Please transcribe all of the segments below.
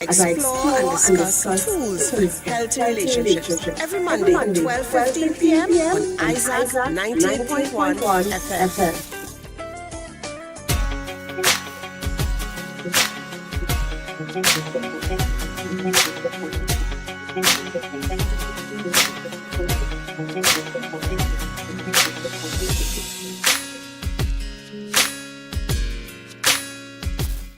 Explore and discuss tools for healthy relationships every Monday, 12:15 p.m. on Isaac 98.1 FM.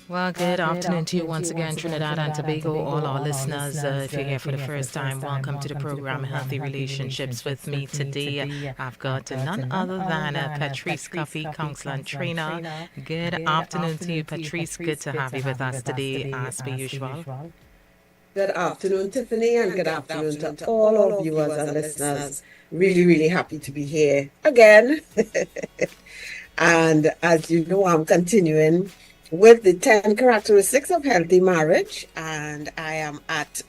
Well, good afternoon to you once again, Trinidad and Tobago, all our listeners. If you're here for the first time, welcome to the program Healthy Relationships. With me today, I've got none other than Petreece, Cuffie, counselor and trainer. Good afternoon to you, Petreece. Good to have you with us today, as per usual. Good afternoon, Tiffany, and good afternoon to all our viewers and listeners. Really, really happy to be here again. And as you know, I'm continuing with the 10 characteristics of healthy marriage, and I am at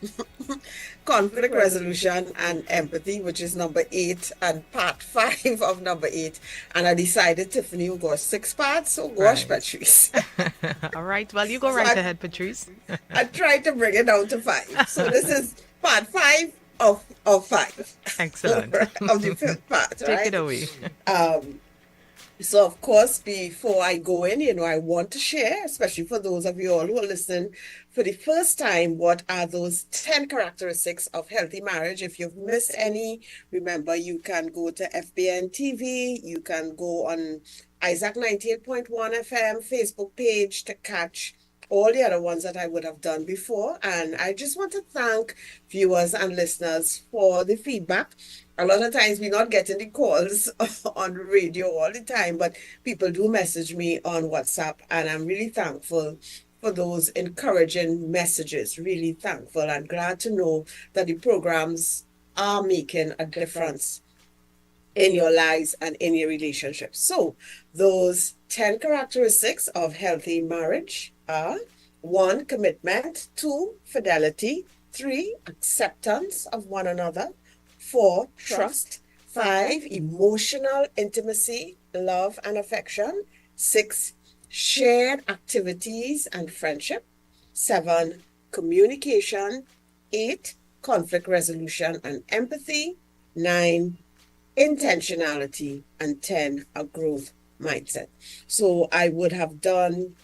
conflict resolution and empathy, which is number 8 and part 5 of number 8. And I decided, Tiffany, will go 6 parts, so gosh, Petreece. All right, well, you go right ahead, Petreece. I tried to bring it down to 5. So this is part 5 of 5. Excellent. Of the 5th part, Take right? it away. So, of course, before I go in, I want to share, especially for those of you all who are listening for the first time, what are those 10 characteristics of healthy marriage. If you've missed any, remember, you can go to FBN TV, you can go on Isaac 98.1 FM Facebook page to catch all the other ones that I would have done before. And I just want to thank viewers and listeners for the feedback. A lot of times we're not getting the calls on radio all the time, but people do message me on WhatsApp, and I'm really thankful for those encouraging messages. Really thankful and glad to know that the programs are making a difference in your lives and in your relationships. So those 10 characteristics of healthy marriage are: 1, commitment; 2, fidelity; 3, acceptance of one another; 4, trust; 5, emotional intimacy, love and affection; 6, shared activities and friendship; 7, communication; 8, conflict resolution and empathy; 9, intentionality; and 10, a growth mindset. So I would have done,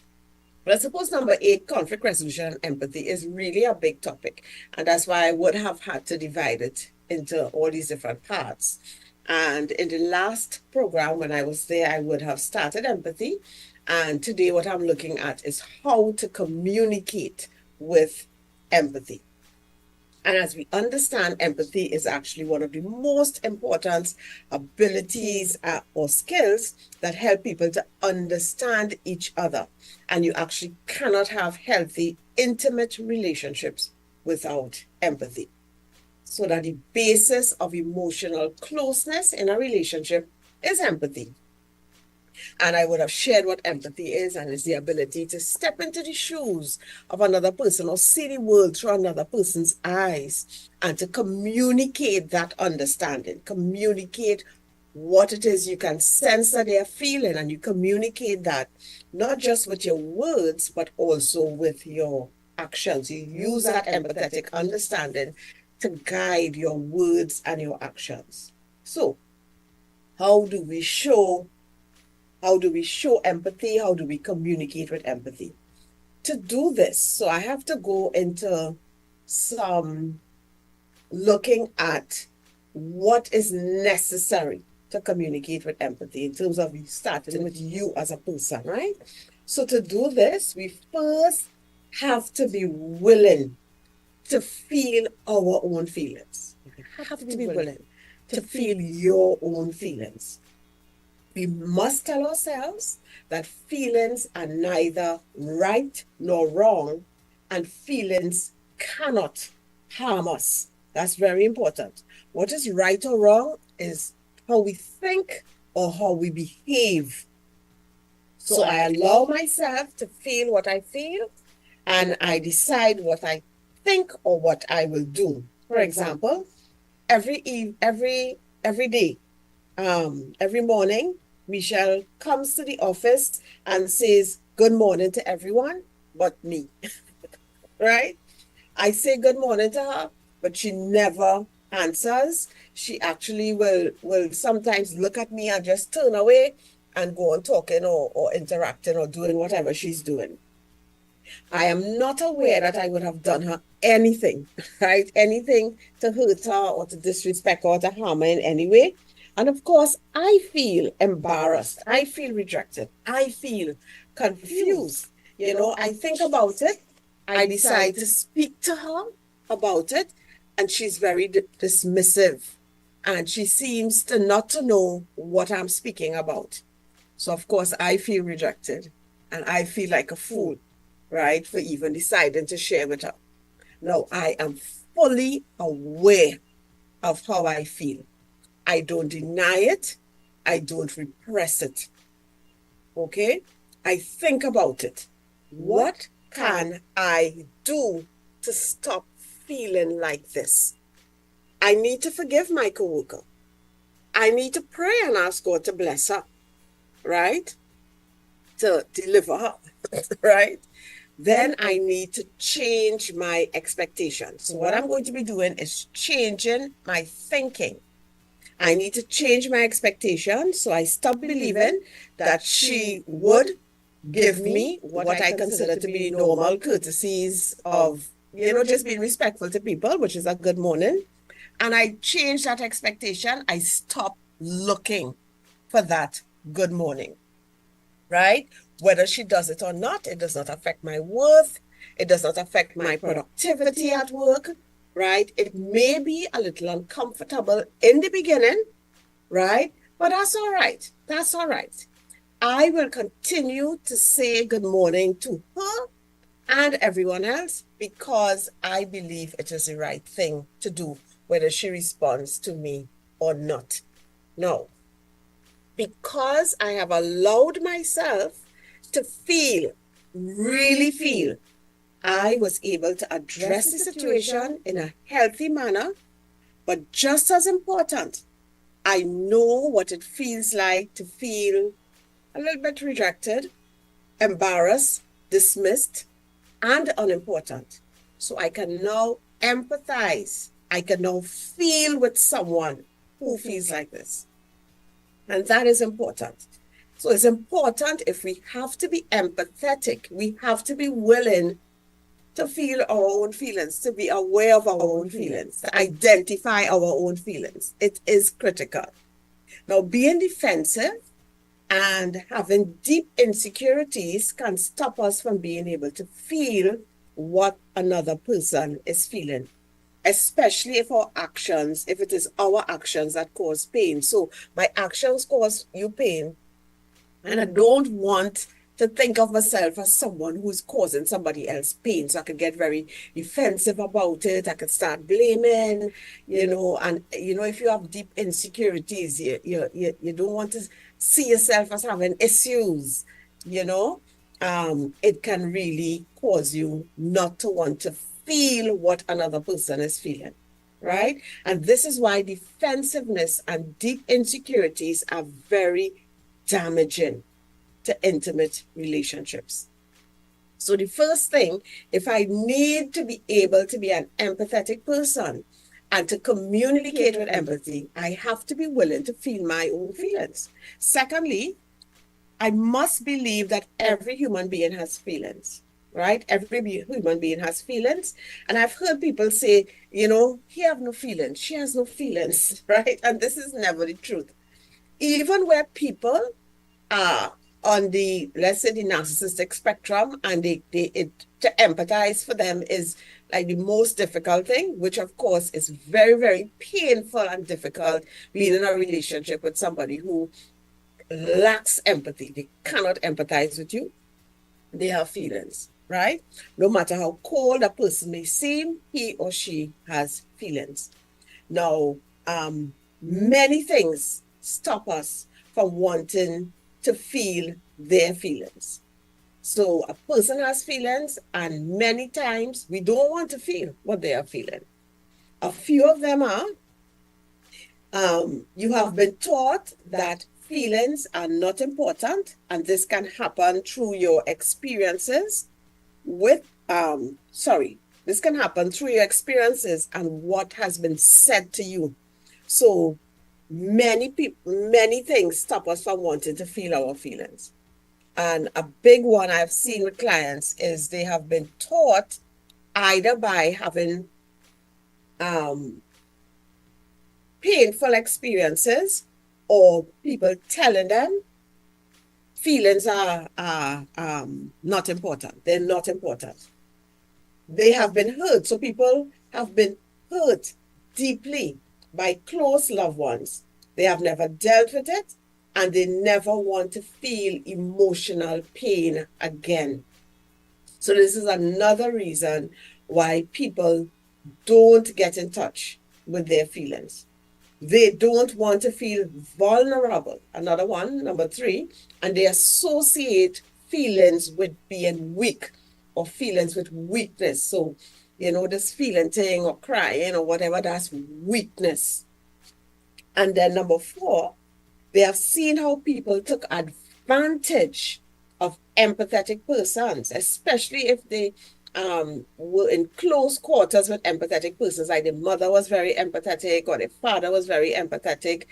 but I suppose number 8, conflict resolution and empathy, is really a big topic. And that's why I would have had to divide it into all these different parts. And in the last program, when I was there, I would have started empathy. And today what I'm looking at is how to communicate with empathy. And as we understand, empathy is actually one of the most important abilities or skills that help people to understand each other. And you actually cannot have healthy, intimate relationships without empathy. So that the basis of emotional closeness in a relationship is empathy. And I would have shared what empathy is, and it's the ability to step into the shoes of another person or see the world through another person's eyes, and to communicate that understanding, communicate what it is you can sense that they're feeling, and you communicate that not just with your words, but also with your actions. You use that empathetic understanding to guide your words and your actions. So, how do we show empathy? How do we communicate with empathy? To do this, so I have to go into some looking at what is necessary to communicate with empathy in terms of starting with you as a person, right? So to do this, we first have to be willing to feel our own feelings. You have to be willing to feel your own feelings. We must tell ourselves that feelings are neither right nor wrong, and feelings cannot harm us. That's very important. What is right or wrong is how we think or how we behave. So I allow myself to feel what I feel, and I decide what I think or what I will do. For example, every day, every morning, Michelle comes to the office and says good morning to everyone but me, right? I say good morning to her, but she never answers. She actually will sometimes look at me and just turn away and go on talking or interacting or doing whatever she's doing. I am not aware that I would have done her anything, right? Anything to hurt her or to disrespect her or to harm her in any way. And of course, I feel embarrassed. I feel rejected. I feel confused. I think about it. I decide to speak to her about it, and she's very dismissive. And she seems to not to know what I'm speaking about. So, of course, I feel rejected, and I feel like a fool, right, for even deciding to share with her. Now, I am fully aware of how I feel. I don't deny it. I don't repress it. Okay? I think about it. What can I do to stop feeling like this? I need to forgive my coworker. I need to pray and ask God to bless her, right? To deliver her, right? Then I need to change my expectations. So what I'm going to be doing is changing my thinking. I need to change my expectations so I stop believing that she would give me what I consider to be normal courtesies of, just being respectful to people, which is a good morning. And I change that expectation. I stop looking for that good morning, right? Whether she does it or not, it does not affect my worth. It does not affect my productivity at work, right? It may be a little uncomfortable in the beginning, right? But that's all right. That's all right. I will continue to say good morning to her and everyone else because I believe it is the right thing to do, whether she responds to me or not. No, because I have allowed myself to feel, really feel, I was able to address the situation in a healthy manner. But just as important, I know what it feels like to feel a little bit rejected, embarrassed, dismissed, and unimportant. So I can now empathize. I can now feel with someone who feels like this. And that is important. So it's important, if we have to be empathetic, we have to be willing to feel our own feelings, to be aware of our own feelings, to identify our own feelings. It is critical. Now, being defensive and having deep insecurities can stop us from being able to feel what another person is feeling, especially if it is our actions that cause pain. So my actions cause you pain, and I don't want to think of myself as someone who's causing somebody else pain. So I could get very defensive about it. I could start blaming, and, if you have deep insecurities, you don't want to see yourself as having issues, it can really cause you not to want to feel what another person is feeling, right? And this is why defensiveness and deep insecurities are very damaging to intimate relationships. So the first thing, if I need to be able to be an empathetic person and to communicate with empathy, I have to be willing to feel my own feelings. Secondly, I must believe that every human being has feelings, right? Every human being has feelings. And I've heard people say, he have no feelings, she has no feelings, right? And this is never the truth. Even where people are on the, let's say, the narcissistic spectrum, and to empathize for them is like the most difficult thing, which of course is very, very painful and difficult, being in a relationship with somebody who lacks empathy. They cannot empathize with you. They have feelings, right? No matter how cold a person may seem, he or she has feelings. Now, many things stop us from wanting to feel their feelings. So a person has feelings, and many times we don't want to feel what they are feeling. A few of them are, you have been taught that feelings are not important, and this can happen through your experiences with This can happen through your experiences and what has been said to you. So many people, many things stop us from wanting to feel our feelings. And a big one I've seen with clients is they have been taught either by having painful experiences or people telling them feelings are not important. They're not important. They have been hurt. So people have been hurt deeply by close loved ones. They have never dealt with it, and they never want to feel emotional pain again. So this is another reason why people don't get in touch with their feelings. They don't want to feel vulnerable. Another one, number 3, and they associate feelings with being weak or feelings with weakness. So, this feeling thing or crying or whatever, that's weakness. And then number 4, they have seen how people took advantage of empathetic persons, especially if they were in close quarters with empathetic persons, like the mother was very empathetic or the father was very empathetic,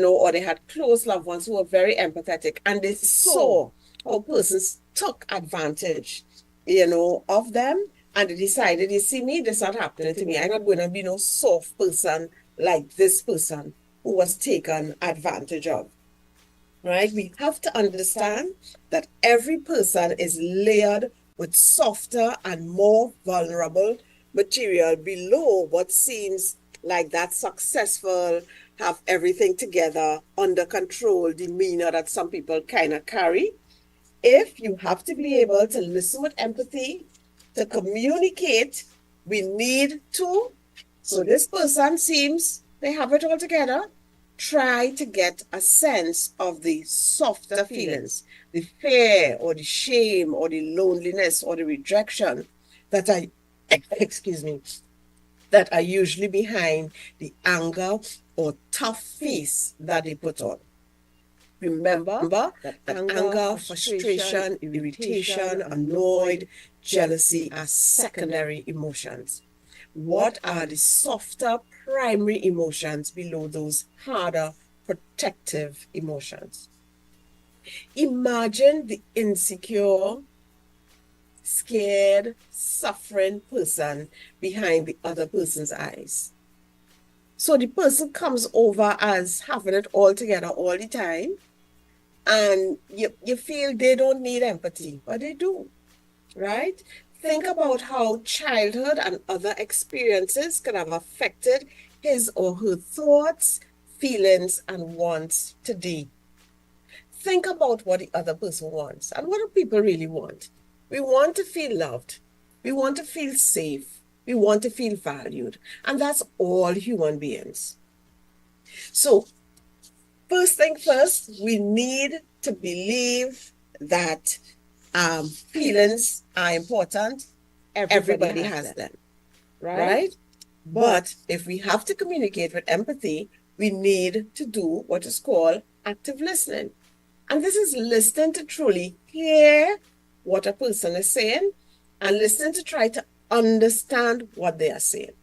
or they had close loved ones who were very empathetic, and they saw how persons took advantage, of them, and they decided, you see me, this is not happening to me. I'm not going to be no soft person like this person who was taken advantage of. Right? We have to understand that every person is layered with softer and more vulnerable material below what seems like that successful, have everything together, under control demeanor that some people kind of carry. If you have to be able to listen with empathy, to communicate, we need to. So this person seems they have it all together. Try to get a sense of the softer feelings, the fear or the shame or the loneliness or the rejection that are, that are usually behind the anger or tough face that they put on. Remember that anger, frustration, irritation, annoyed, jealousy are secondary emotions. What are the softer primary emotions below those harder protective emotions? Imagine the insecure, scared, suffering person behind the other person's eyes. So the person comes over as having it all together all the time, and you feel they don't need empathy, but they do, right? Think about how childhood and other experiences could have affected his or her thoughts, feelings, and wants today. Think about what the other person wants. And what do people really want? We want to feel loved. We want to feel safe. We want to feel valued. And that's all human beings. So, first thing first, we need to believe that feelings are important. Everybody has them, right? But if we have to communicate with empathy, we need to do what is called active listening. And this is listening to truly hear what a person is saying and listen to try to understand what they are saying,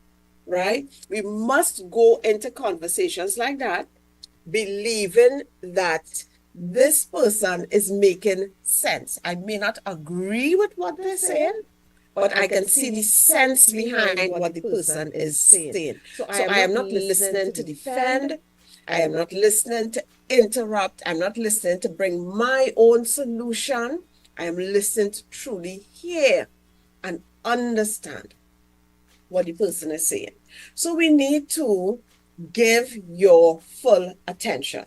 right? We must go into conversations like that, believing that this person is making sense. I may not agree with what they're saying, but I can see the sense behind what the person is saying. So I am not listening to defend. I am not listening to interrupt. I'm not listening to bring my own solution. I am listening to truly hear and understand what the person is saying. So we need to give your full attention.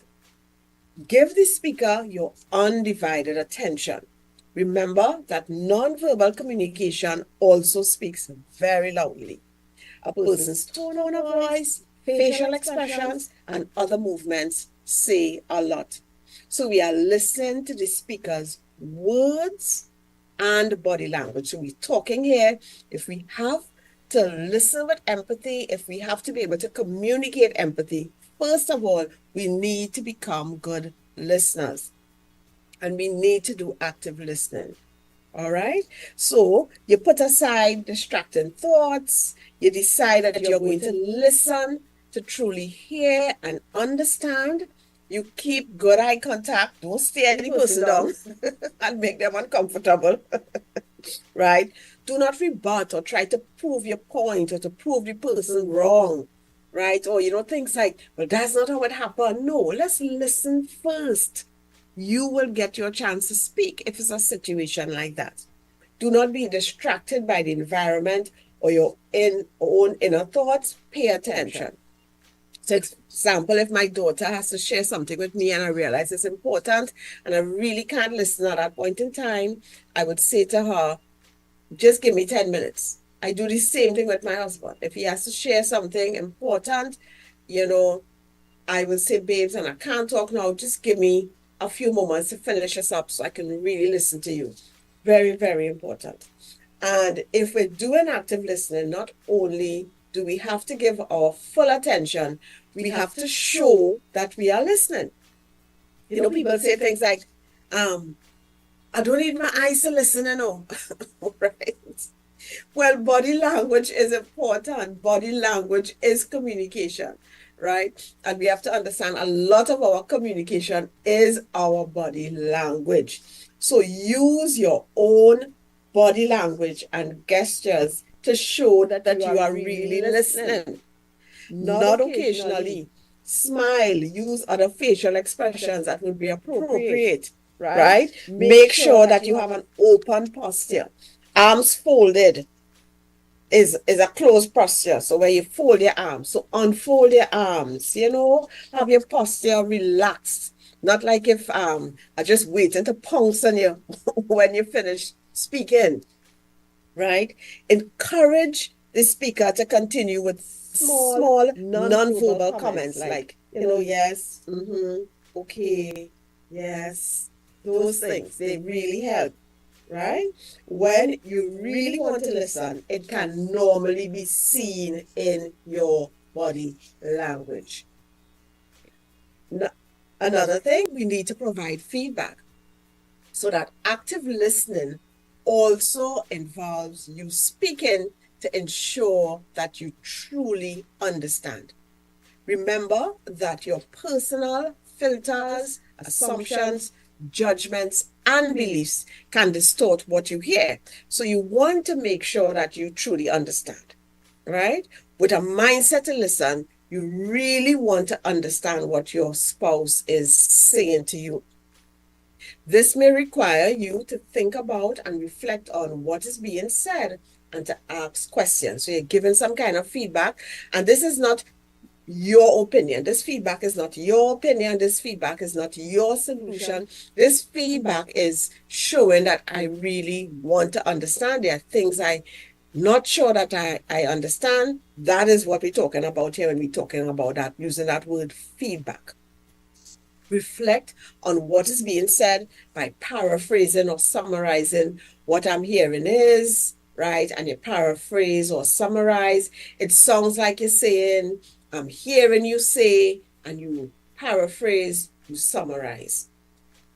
Give the speaker your undivided attention. Remember that nonverbal communication also speaks very loudly. A person's tone of voice, facial expressions, and other movements say a lot. So we are listening to the speaker's words and body language. So we're talking here. If we have to listen with empathy, if we have to be able to communicate empathy, first of all, we need to become good listeners. And we need to do active listening. All right. So you put aside distracting thoughts. You decide that you're going to listen to truly hear and understand. You keep good eye contact. Don't stare any person down and make them uncomfortable. Right? Do not rebut or try to prove your point or to prove the person wrong. Right? Or, things like, well, that's not how it happened. No, let's listen first. You will get your chance to speak if it's a situation like that. Do not be distracted by the environment or your own inner thoughts. Pay attention. So, example, if my daughter has to share something with me and I realize it's important and I really can't listen at that point in time, I would say to her, just give me 10 minutes. I do the same thing with my husband. If he has to share something important, I will say, babes, and I can't talk now. Just give me a few moments to finish this up so I can really listen to you. Very, very important. And if we're doing active listening, not only do we have to give our full attention, we have to show that we are listening. People say things like, I don't need my eyes to listen, right? Well, body language is important. Body language is communication, right? And we have to understand a lot of our communication is our body language. So use your own body language and gestures to show that you are really listening, not occasionally. Smile, use other facial expressions that will be appropriate, right? Make sure that you have an open posture. Arms folded is a closed posture. So where you fold your arms. So unfold your arms, have your posture relaxed. Not like if I just waiting to pounce on you when you finish speaking, right? Encourage the speaker to continue with small non-verbal comments like, yes, okay, yes, those things. They really help, right? When you really want to listen, it can normally be seen in your body language. Another thing, we need to provide feedback. So that active listening also involves you speaking to ensure that you truly understand. Remember that your personal filters, assumptions, judgments, and beliefs can distort what you hear. So you want to make sure that you truly understand, right? With a mindset to listen, you really want to understand what your spouse is saying to you. This may require you to think about and reflect on what is being said and to ask questions. So you're giving some kind of feedback, and this is not your opinion. This feedback is not your opinion. This feedback is not your solution. This feedback is showing that I really want to understand. There are things I'm not sure that I understand. That is what we're talking about here when we're talking about that, using that word feedback. Reflect on what is being said by paraphrasing or summarizing what I'm hearing is, right? And you paraphrase or summarize. It sounds like you're saying, I'm hearing you say, and you paraphrase, you summarize.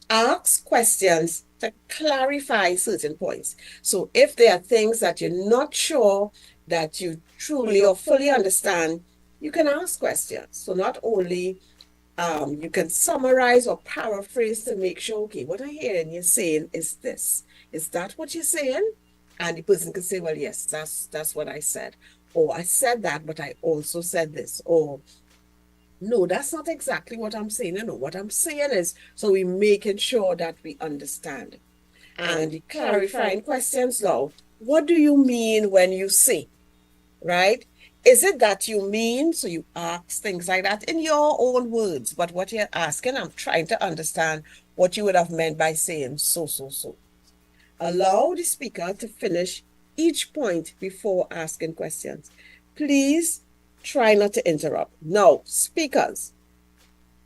Ask questions to clarify certain points. So if there are things that you're not sure that you truly or fully understand, you can ask questions. So not only you can summarize or paraphrase to make sure, okay, what I hear and you're saying is this. Is that what you're saying? And the person can say, well, yes, that's what I said. Or I said that, but I also said this. Or no, that's not exactly what I'm saying. No, what I'm saying is, so we're making sure that we understand. And the clarifying questions now, what do you mean when you say, right? Is it that you mean, so you ask things like that in your own words, but what you're asking, I'm trying to understand what you would have meant by saying so. Allow the speaker to finish each point before asking questions. Please try not to interrupt. Now, speakers,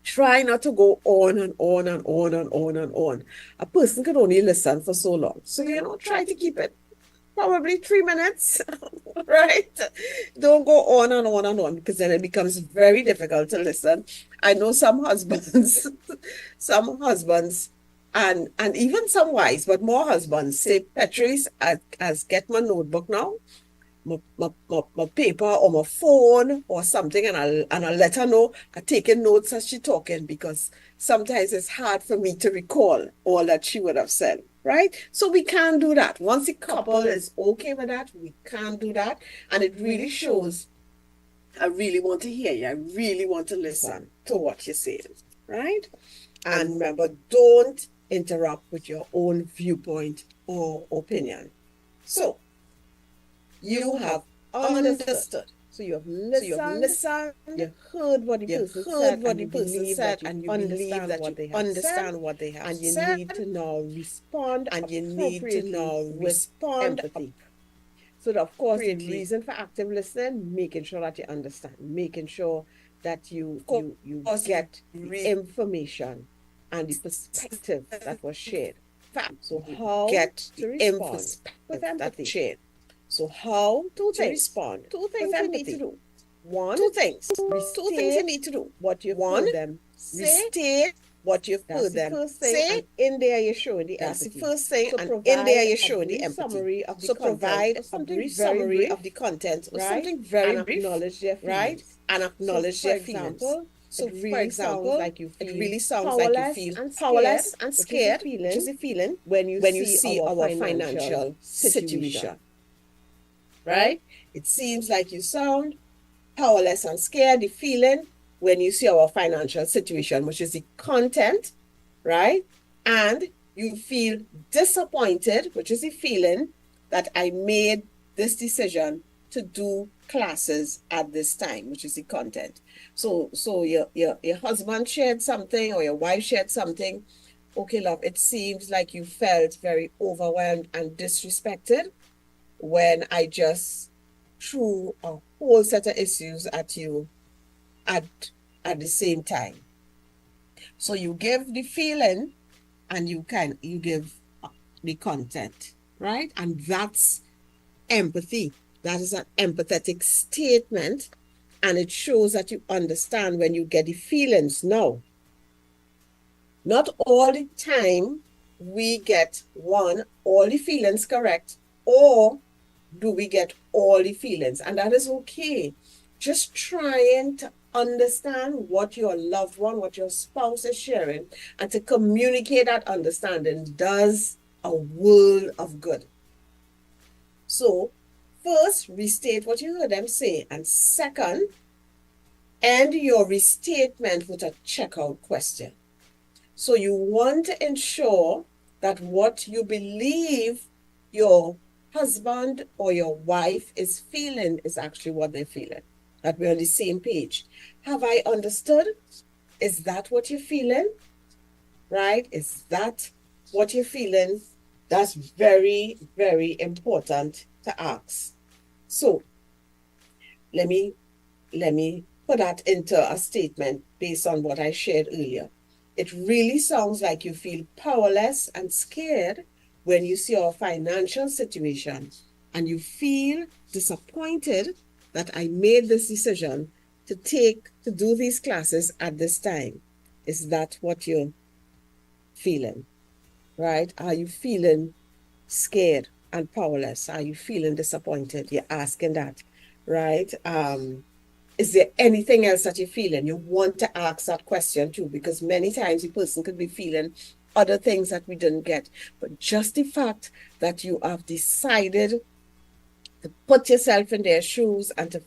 try not to go on and on and on and on and on. A person can only listen for so long. So, try to keep it probably 3 minutes, right? Don't go on and on and on, because then it becomes very difficult to listen. I know some husbands And even some wives, but more husbands say, Petreece, as get my notebook now, my paper or my phone or something, and I'll let her know I'm taking notes as she's talking, because sometimes it's hard for me to recall all that she would have said, right? So we can't do that. Once the couple is okay with that, we can't do that. And it really shows, I really want to hear you. I really want to listen to what you're saying, right? And remember, don't interrupt with your own viewpoint or opinion. So, you have understood. So you have listened. You heard what the person said, and you believe that you understand what they have said, and you need to now respond, empathy. So, of course, the reason for active listening, making sure that you understand, making sure that you get the information and the perspective that was shared. So how to respond with empathy. So how to respond? Two things you need to do. One, two things you need to do. What you've heard them say. Restate what you've heard them say. And in there you're showing the empathy. That's the first thing. So and in there you're showing the empathy. So provide a brief summary of the content, or something very brief, right? And acknowledge their feelings. So, for example, it really sounds like you feel powerless and scared, which is a feeling when you see our financial situation. Right? It seems like you sound powerless and scared, the feeling when you see our financial situation, which is the content, right? And you feel disappointed, which is the feeling that I made this decision to do classes at this time, which is the content. So your husband shared something, or your wife shared something. Okay, love, it seems like you felt very overwhelmed and disrespected when I just threw a whole set of issues at you at the same time. So you give the feeling and you give the content, right? And that's empathy. That is an empathetic statement, and it shows that you understand when you get the feelings. Now, not all the time we get all the feelings correct, or do we get all the feelings? And that is okay. Just trying to understand what your loved one, what your spouse is sharing, and to communicate that understanding does a world of good. So, first, restate what you heard them say. And second, end your restatement with a checkout question. So you want to ensure that what you believe your husband or your wife is feeling is actually what they're feeling. That we're on the same page. Have I understood? Is that what you're feeling? Right? Is that what you're feeling? That's very, very important to ask. So let me put that into a statement based on what I shared earlier. It really sounds like you feel powerless and scared when you see our financial situation, and you feel disappointed that I made this decision to do these classes at this time. Is that what you're feeling? Right? Are you feeling scared and powerless? Are you feeling disappointed? You're asking that, right? Is there anything else that you're feeling? You want to ask that question too, because many times the person could be feeling other things that we didn't get. But just the fact that you have decided to put yourself in their shoes and to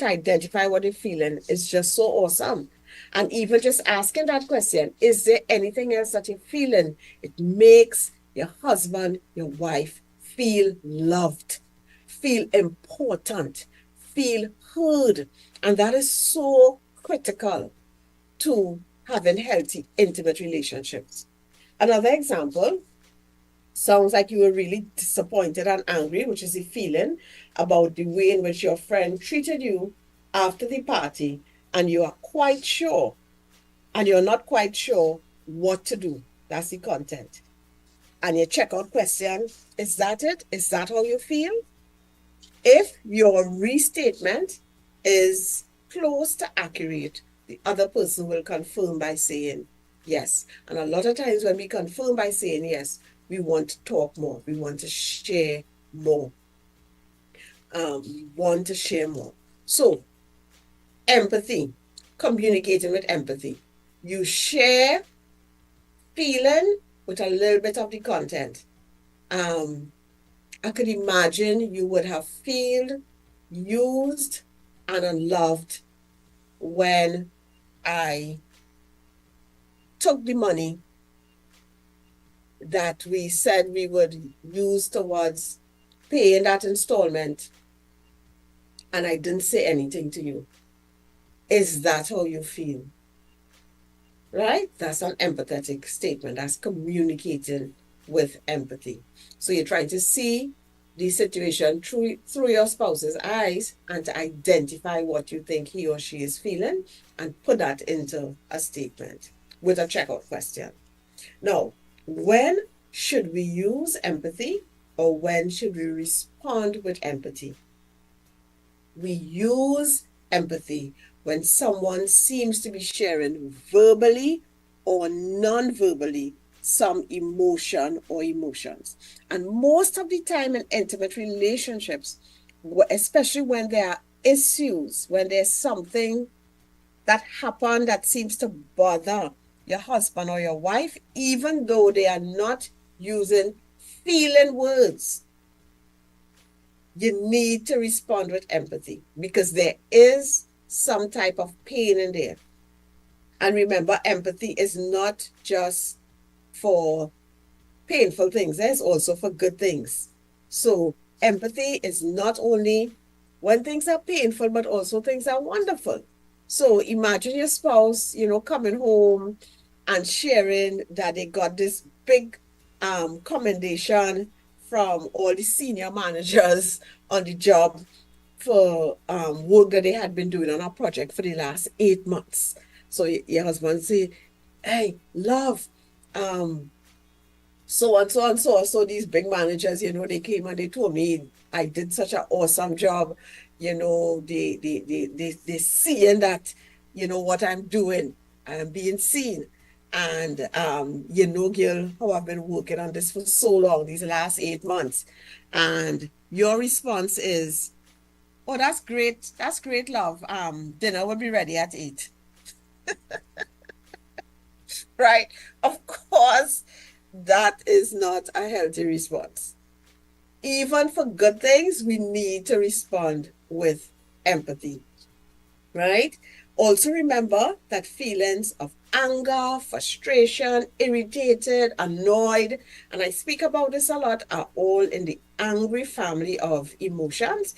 identify what they're feeling is just so awesome. And even just asking that question, is there anything else that you're feeling? It makes your husband, your wife feel loved, feel important, feel heard. And that is so critical to having healthy, intimate relationships. Another example, sounds like you were really disappointed and angry, which is a feeling about the way in which your friend treated you after the party, and you are quite sure, and you're not quite sure what to do. That's the content. And your checkout question, is that it? Is that how you feel? If your restatement is close to accurate, the other person will confirm by saying, Yes. And a lot of times when we confirm by saying yes, we want to talk more. We want to share more. We want to share more. So, empathy, communicating with empathy. You share feeling with a little bit of the content. I could imagine you would have felt used and unloved when I took the money that we said we would use towards paying that installment and I didn't say anything to you. Is that how you feel? Right? That's an empathetic statement. That's communicating with empathy. So you're trying to see the situation through your spouse's eyes and to identify what you think he or she is feeling and put that into a statement with a checkout question. Now, when should we use empathy or when should we respond with empathy? We use empathy when someone seems to be sharing verbally or non-verbally some emotion or emotions. And most of the time in intimate relationships, especially when there are issues, when there's something that happened that seems to bother your husband or your wife, even though they are not using feeling words, you need to respond with empathy because there is some type of pain in there. And remember, empathy is not just for painful things, it's also for good things. So empathy is not only when things are painful, but also things are wonderful. So imagine your spouse, coming home and sharing that they got this big commendation from all the senior managers on the job for work that they had been doing on a project for the last 8 months. So your husband say, hey, love, so and so and so. So these big managers, they came and they told me I did such an awesome job. They seeing that, what I'm doing, I'm being seen. And, girl, how I've been working on this for so long, these last 8 months. And your response is, oh, that's great. That's great, love. Dinner will be ready at 8. Right? Of course, that is not a healthy response. Even for good things, we need to respond with empathy, right? Also remember that feelings of anger, frustration, irritated, annoyed, and I speak about this a lot, are all in the angry family of emotions.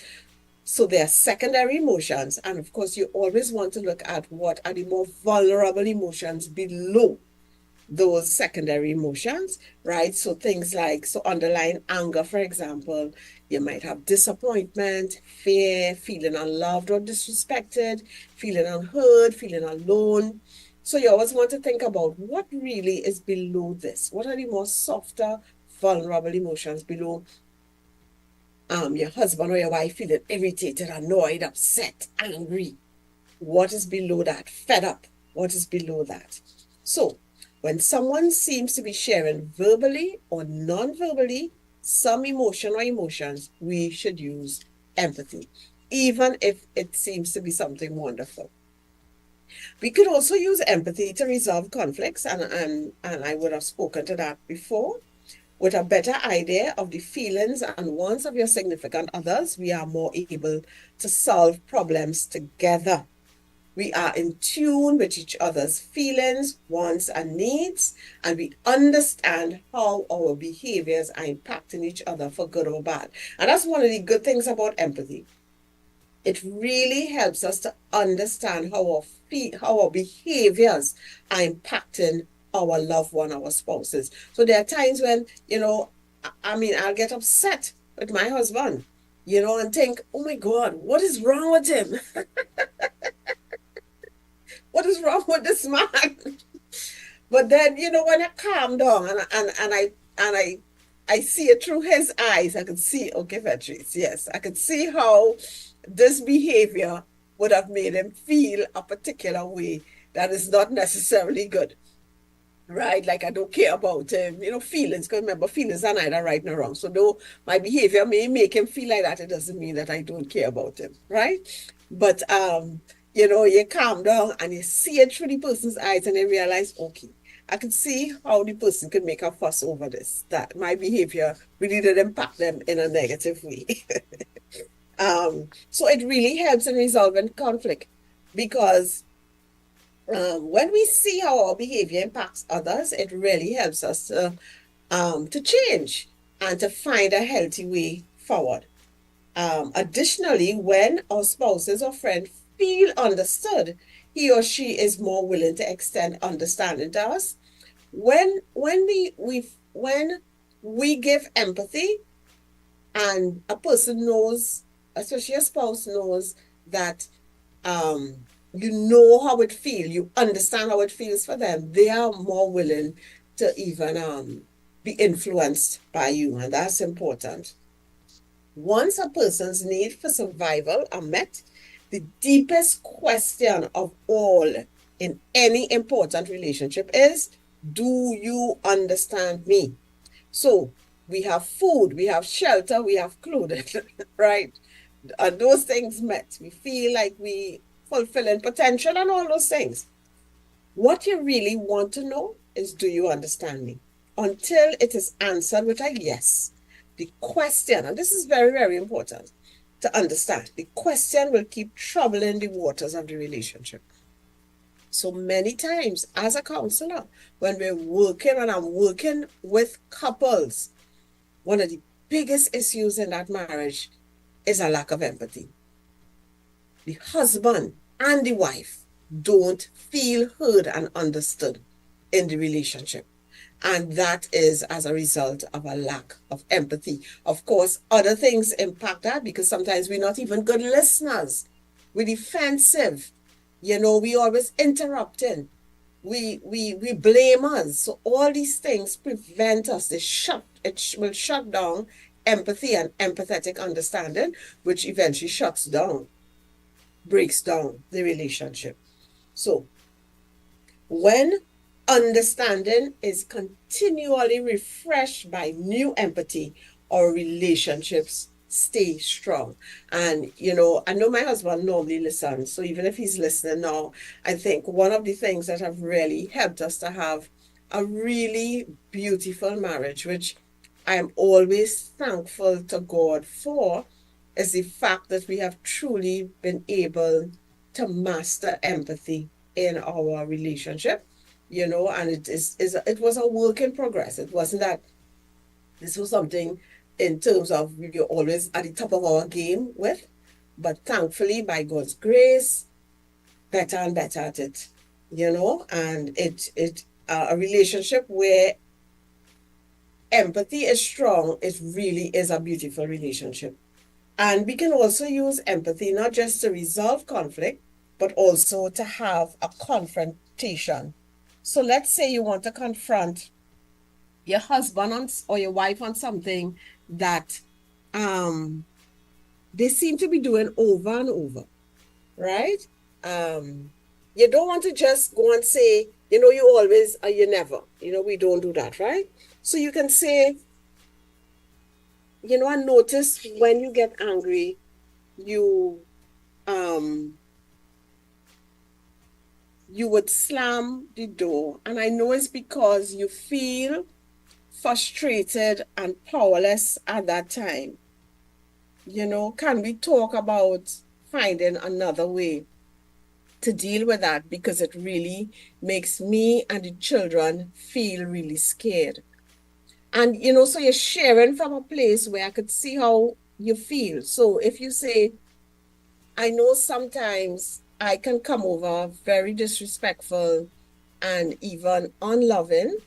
So they are secondary emotions. And of course, you always want to look at what are the more vulnerable emotions below those secondary emotions, right? So things like, underlying anger, for example, you might have disappointment, fear, feeling unloved or disrespected, feeling unheard, feeling alone. So you always want to think about what really is below this. What are the more softer, vulnerable emotions below your husband or your wife feeling irritated, annoyed, upset, angry? What is below that? Fed up. What is below that? So when someone seems to be sharing verbally or non-verbally some emotion or emotions, we should use empathy, even if it seems to be something wonderful. We could also use empathy to resolve conflicts, and I would have spoken to that before. With a better idea of the feelings and wants of your significant others, we are more able to solve problems together. We are in tune with each other's feelings, wants, and needs, and we understand how our behaviors are impacting each other for good or bad. And that's one of the good things about empathy. It really helps us to understand how our behaviors are impacting our loved one, our spouses. So there are times when, I'll get upset with my husband, and think, oh my God, what is wrong with him? What is wrong with this man? But then, when I calm down and I see it through his eyes, I can see, okay, Petreece, yes, I can see how this behavior would have made him feel a particular way that is not necessarily good. right? Like I don't care about feelings. Because remember, feelings are neither right nor wrong. So though my behavior may make him feel like that, it doesn't mean that I don't care about him, right? But you calm down and you see it through the person's eyes and you realize, okay, I can see how the person could make a fuss over this, that my behavior really did impact them in a negative way. So it really helps in resolving conflict because when we see how our behavior impacts others, it really helps us to change and to find a healthy way forward. Additionally, when our spouses or friends feel understood, he or she is more willing to extend understanding to us. When we give empathy and a person knows, especially a spouse knows that you know how it feels, you understand how it feels for them, they are more willing to even be influenced by you, and that's important. Once a person's need for survival are met, the deepest question of all in any important relationship is, do you understand me? So we have food, we have shelter, we have clothing, right? And those things met. We feel like we fulfilling potential and all those things. What you really want to know is, do you understand me? Until it is answered with a yes. The question, and this is very, very important to understand, the question will keep troubling the waters of the relationship. So many times as a counselor, when I'm working with couples, one of the biggest issues in that marriage is a lack of empathy. The husband and the wife don't feel heard and understood in the relationship. And that is as a result of a lack of empathy. Of course, other things impact that because sometimes we're not even good listeners. We're defensive. We always interrupting. We blame us. So all these things prevent us. It will shut down empathy and empathetic understanding, which eventually breaks down the relationship. So when understanding is continually refreshed by new empathy, our relationships stay strong. And, I know my husband normally listens. So even if he's listening now, I think one of the things that have really helped us to have a really beautiful marriage, which I am always thankful to God for, is the fact that we have truly been able to master empathy in our relationship, and it was a work in progress. It wasn't that this was something in terms of we were always at the top of our game with, but thankfully, by God's grace, better and better at it, and a relationship where empathy is strong, it really is a beautiful relationship. And we can also use empathy not just to resolve conflict, but also to have a confrontation. So let's say you want to confront your husband or your wife on something that they seem to be doing over and over, right? You don't want to just go and say, you always or you never. We don't do that, right? So you can say, I notice when you get angry, you would slam the door. And I know it's because you feel frustrated and powerless at that time. Can we talk about finding another way to deal with that? Because it really makes me and the children feel really scared. And, so you're sharing from a place where I could see how you feel. So if you say, I know sometimes I can come over very disrespectful and even unloving,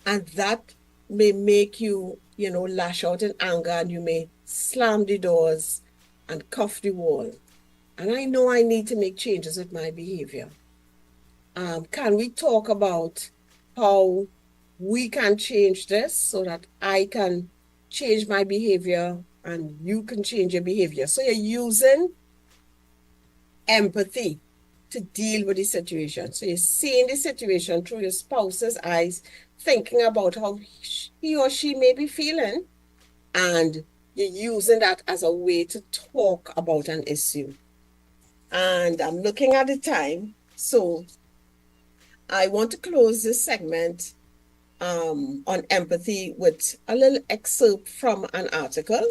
and that may make you, lash out in anger, and you may slam the doors and cuff the wall. And I know I need to make changes with my behavior. Can we talk about how we can change this so that I can change my behavior and you can change your behavior? So you're using empathy to deal with the situation. So you're seeing the situation through your spouse's eyes, thinking about how he or she may be feeling, and you're using that as a way to talk about an issue. And I'm looking at the time, so I want to close this segment on empathy with a little excerpt from an article.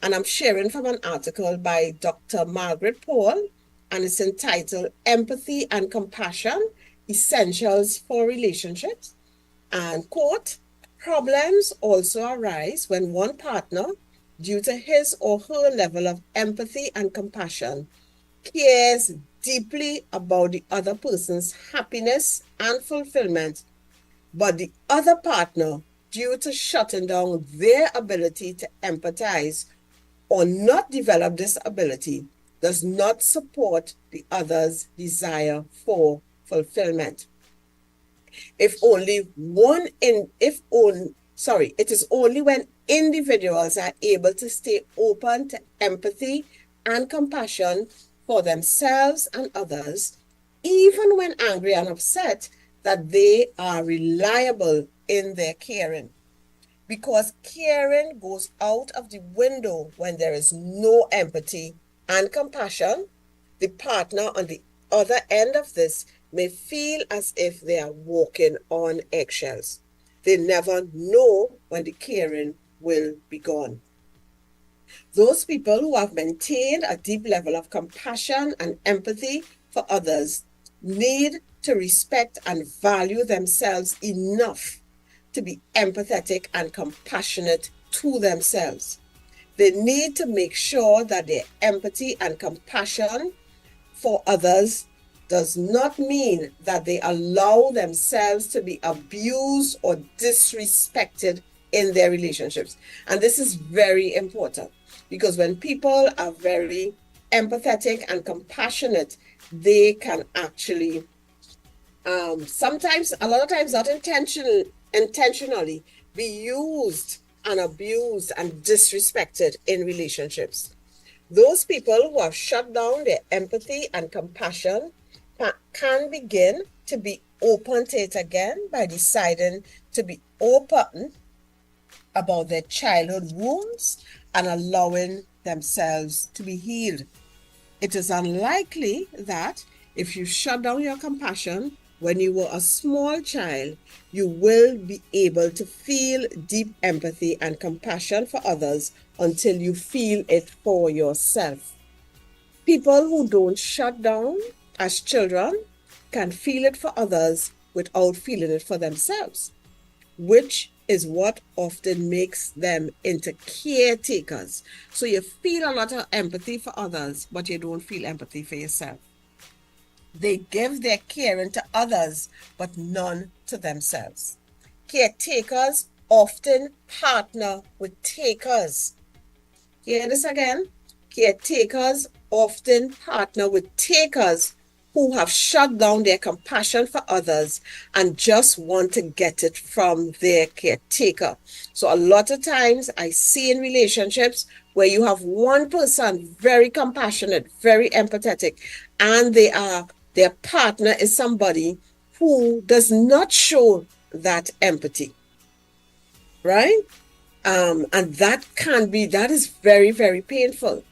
And I'm sharing from an article by Dr. Margaret Paul, and it's entitled Empathy and Compassion, Essentials for Relationships. And quote, problems also arise when one partner, due to his or her level of empathy and compassion, cares deeply about the other person's happiness and fulfillment, but the other partner, due to shutting down their ability to empathize or not develop this ability, does not support the other's desire for fulfillment. It is only when individuals are able to stay open to empathy and compassion for themselves and others, even when angry and upset, that they are reliable in their caring. Because caring goes out of the window when there is no empathy and compassion, the partner on the other end of this may feel as if they are walking on eggshells. They never know when the caring will be gone. Those people who have maintained a deep level of compassion and empathy for others need to respect and value themselves enough to be empathetic and compassionate to themselves. They need to make sure that their empathy and compassion for others does not mean that they allow themselves to be abused or disrespected in their relationships. And this is very important, because when people are very empathetic and compassionate, they can actually sometimes, a lot of times, not intentionally be used and abused and disrespected in relationships. Those people who have shut down their empathy and compassion can begin to be open to it again by deciding to be open about their childhood wounds and allowing themselves to be healed. It is unlikely that if you shut down your compassion when you were a small child, you will be able to feel deep empathy and compassion for others until you feel it for yourself. People who don't shut down as children can feel it for others without feeling it for themselves, which is what often makes them into caretakers. So you feel a lot of empathy for others, but you don't feel empathy for yourself. They give their caring to others, but none to themselves. Caretakers often partner with takers. Hear this again? Caretakers often partner with takers who have shut down their compassion for others and just want to get it from their caretaker. So a lot of times I see in relationships where you have one person very compassionate, very empathetic, and their partner is somebody who does not show that empathy, right? And that is very, very painful.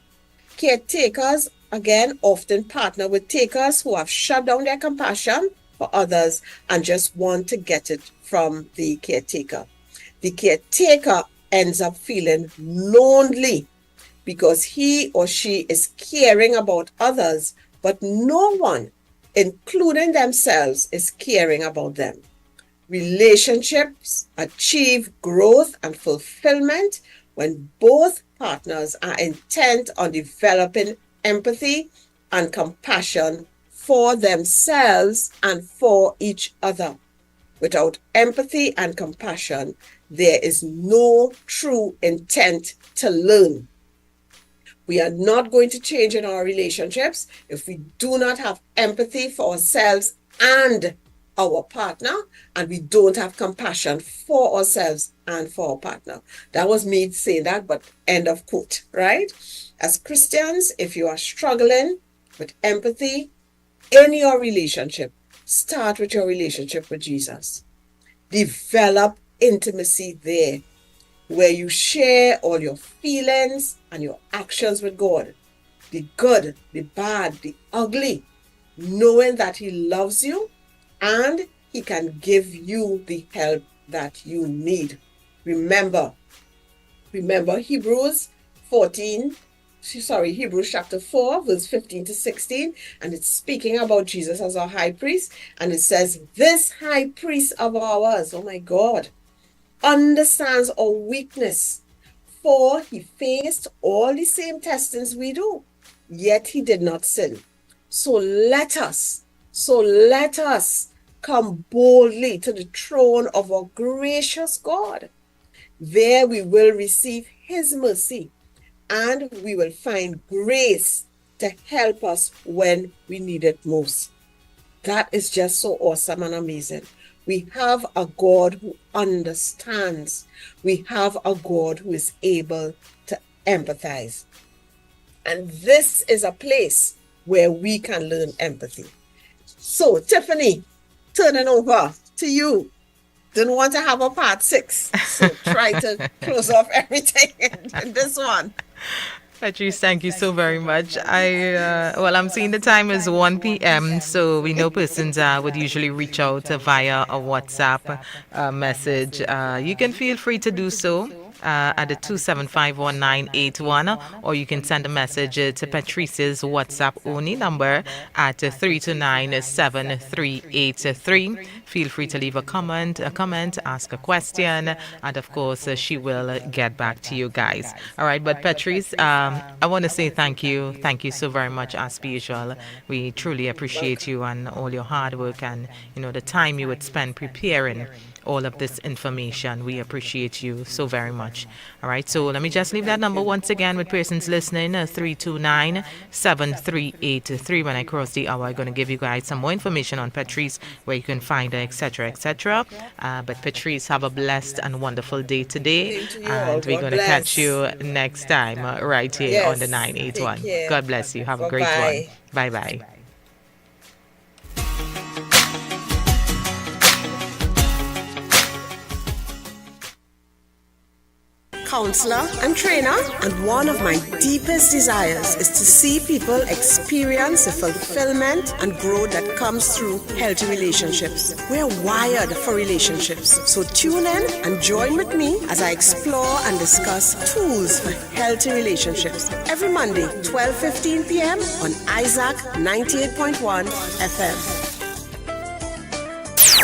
Caretakers, again, often partner with takers who have shut down their compassion for others and just want to get it from the caretaker. The caretaker ends up feeling lonely because he or she is caring about others, but no one, including themselves, is caring about them. Relationships achieve growth and fulfillment when both partners are intent on developing empathy and compassion for themselves and for each other. Without empathy and compassion, there is no true intent to learn. We are not going to change in our relationships if we do not have empathy for ourselves and our partner, and we don't have compassion for ourselves and for our partner. That was me saying that, but end of quote, right? As Christians, if you are struggling with empathy in your relationship, start with your relationship with Jesus. Develop intimacy there, where you share all your feelings and your actions with God. The good, the bad, the ugly, knowing that He loves you and He can give you the help that you need. Remember Hebrews chapter 4, verse 15 to 16, and it's speaking about Jesus as our high priest, and it says, this high priest of ours, oh my God, understands our weakness, for He faced all the same testings we do, yet He did not sin. So let us come boldly to the throne of our gracious God. There we will receive His mercy, and we will find grace to help us when we need it most. That is just so awesome and amazing. We have a God who understands. We have a God who is able to empathize. And this is a place where we can learn empathy. So, Tiffany, turning over to you. Didn't want to have a part 6, so try to close off everything in this one. Petreece, thank you so very much. I'm seeing the time is 1 p.m., so we know persons would usually reach out via a WhatsApp message. You can feel free to do so at the 2751981, or you can send a message to Petreece's WhatsApp only number at 3297383. Feel free to leave a comment, ask a question, and of course she will get back to you guys. All right, but Petreece, I want to say thank you so very much as per usual. We truly appreciate you and all your hard work and the time you would spend preparing all of this information. We appreciate you so very much. All right, so let me just leave that number once again with persons listening, 3297383. When I cross the hour, I'm going to give you guys some more information on Petreece, where you can find her, etc., etc. But Petreece, have a blessed and wonderful day today, and we're going to catch you next time right here on the 981. God bless you. Have a great one. Bye-bye. Counselor and trainer, and one of my deepest desires is to see people experience the fulfillment and growth that comes through healthy relationships. We're wired for relationships, so tune in and join with me as I explore and discuss tools for healthy relationships every Monday, 12:15 p.m. on Isaac 98.1 FM.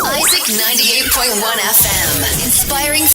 Isaac 98.1 FM, inspiring